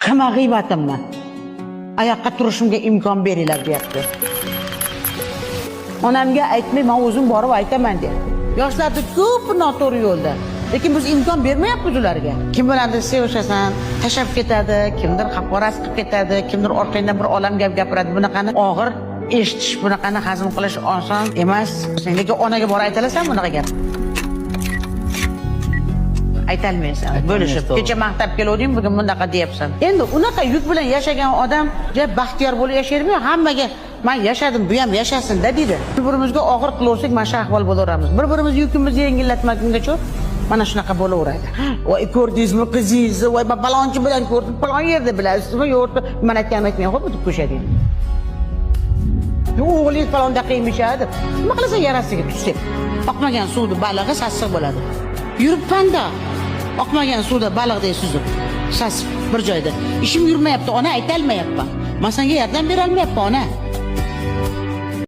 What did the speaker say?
Qilma g'iybatimni. Oyoqqa turishimga imkon beringlar deyapti. Onamga aytmay, men o'zim borib aytaman deyapti. Yoshlarda ko'p noto'g'ri yo'lda. Lekin biz imkon bermayapmiz ularga. Kim bilandir sevishasan, tashab ketadi, kimdir haqorat qilib ketadi, kimdir orqangdan bir olam gap gapiradi. Bunaqani og'ir eshitish, bunaqani hazm qilish oson emas. Lekin onaga borib aytalasan bunaqa gap. Aytalmaysan. Bo'lishib, kecha maqtab keluvding, bugun bunaqa deyapsan. Endi unaqa yuk bilan yashagan odam baxtiyor bo'lib yashaydi. Hammaga men yashadim, bu ham yashasin-da deydi. Bir-birimizga og'ir qilaversak, mana shu ahvol bo'laveramiz. Bir-birimiz yukimizni yengillatmagungacha mana shunaqa bo'laveradi. Voy ko'rdingizmi qizingizni, voy balonchi bilan ko'rdim, falon yerda bilasizmi, yo'qmi? Men aytganim aytmay qo'yib o'tib ko'shading. O'g'lingiz falonda qiyinmishadi. Nima qilasan yarasiga tushib? Oqmagan suvni balig'i sassiq bo'ladi. Yuribman-da. Oqmagan suvda baliqdek suzib, sasib bir joyda. Ishim yurmayapti, ona aytolmayapman. Men senga yordam bera olmayapman, ona.